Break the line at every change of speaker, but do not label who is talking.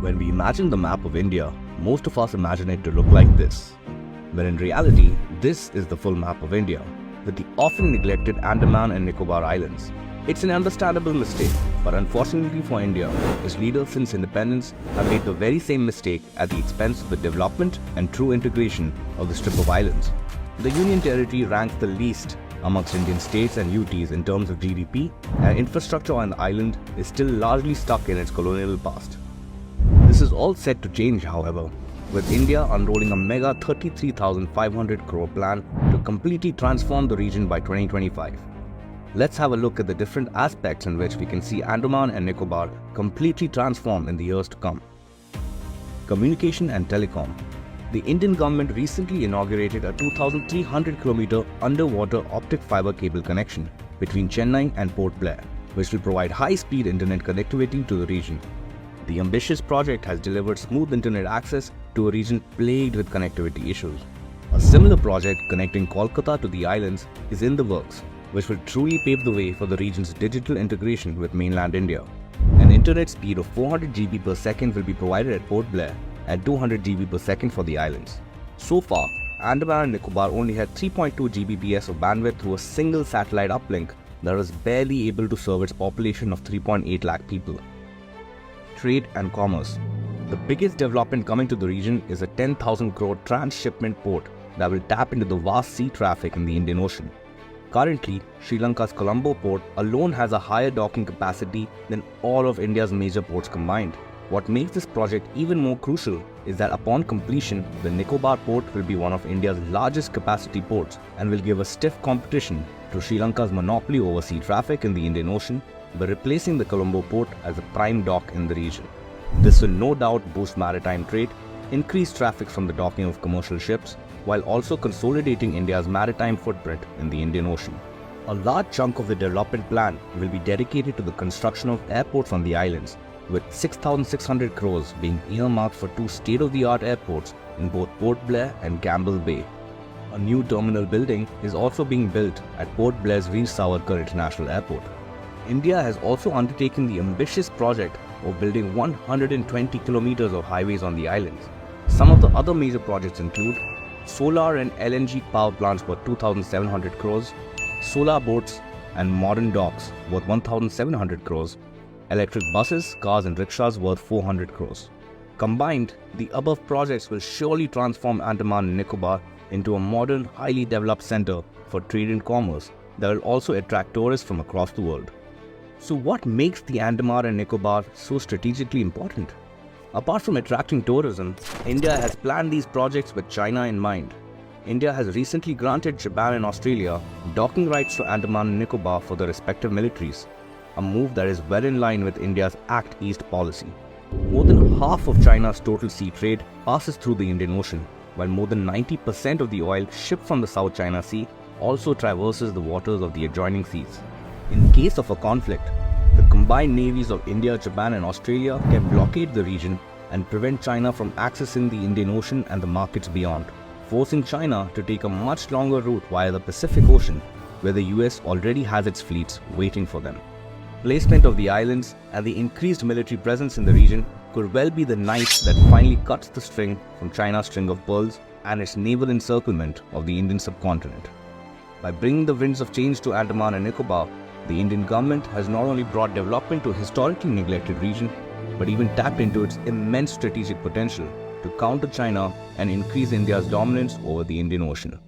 When we imagine the map of India, most of us imagine it to look like this. When in reality, this is the full map of India, with the often neglected Andaman and Nicobar Islands. It's an understandable mistake, but unfortunately for India, its leaders since independence have made the very same mistake at the expense of the development and true integration of the strip of islands. The Union Territory ranks the least amongst Indian states and UTs in terms of GDP, and infrastructure on the island is still largely stuck in its colonial past. This is all set to change, however, with India unrolling a mega 33,500 crore plan to completely transform the region by 2025. Let's have a look at the different aspects in which we can see Andaman and Nicobar completely transform in the years to come. Communication and telecom. The Indian government recently inaugurated a 2,300 km underwater optic fiber cable connection between Chennai and Port Blair, which will provide high-speed internet connectivity to the region. The ambitious project has delivered smooth internet access to a region plagued with connectivity issues. A similar project connecting Kolkata to the islands is in the works, which will truly pave the way for the region's digital integration with mainland India. An internet speed of 400 GB per second will be provided at Port Blair and 200 GB per second for the islands. So far, Andaman and Nicobar only had 3.2 Gbps of bandwidth through a single satellite uplink that was barely able to serve its population of 3.8 lakh people. Trade and commerce. The biggest development coming to the region is a 10,000 crore transshipment port that will tap into the vast sea traffic in the Indian Ocean. Currently, Sri Lanka's Colombo port alone has a higher docking capacity than all of India's major ports combined. What makes this project even more crucial is that upon completion, the Nicobar port will be one of India's largest capacity ports and will give a stiff competition to Sri Lanka's monopoly over sea traffic in the Indian Ocean by replacing the Colombo port as a prime dock in the region. This will no doubt boost maritime trade, increase traffic from the docking of commercial ships, while also consolidating India's maritime footprint in the Indian Ocean. A large chunk of the development plan will be dedicated to the construction of airports on the islands, with 6,600 crores being earmarked for two state-of-the-art airports in both Port Blair and Gamble Bay. A new terminal building is also being built at Port Blair's Veer Savarkar International Airport. India has also undertaken the ambitious project of building 120 kilometers of highways on the islands. Some of the other major projects include solar and LNG power plants worth 2,700 crores, solar boats and modern docks worth 1,700 crores, electric buses, cars and rickshaws worth 400 crores. Combined, the above projects will surely transform Andaman and Nicobar into a modern, highly developed center for trade and commerce that will also attract tourists from across the world. So what makes the Andaman and Nicobar so strategically important? Apart from attracting tourism, India has planned these projects with China in mind. India has recently granted Japan and Australia docking rights to Andaman and Nicobar for their respective militaries, a move that is well in line with India's Act East policy. More than half of China's total sea trade passes through the Indian Ocean, while more than 90% of the oil shipped from the South China Sea also traverses the waters of the adjoining seas. In case of a conflict, the combined navies of India, Japan and Australia can blockade the region and prevent China from accessing the Indian Ocean and the markets beyond, forcing China to take a much longer route via the Pacific Ocean, where the US already has its fleets waiting for them. Placement of the islands and the increased military presence in the region could well be the knife that finally cuts the string from China's string of pearls and its naval encirclement of the Indian subcontinent. By bringing the winds of change to Andaman and Nicobar, the Indian government has not only brought development to a historically neglected region, but even tapped into its immense strategic potential to counter China and increase India's dominance over the Indian Ocean.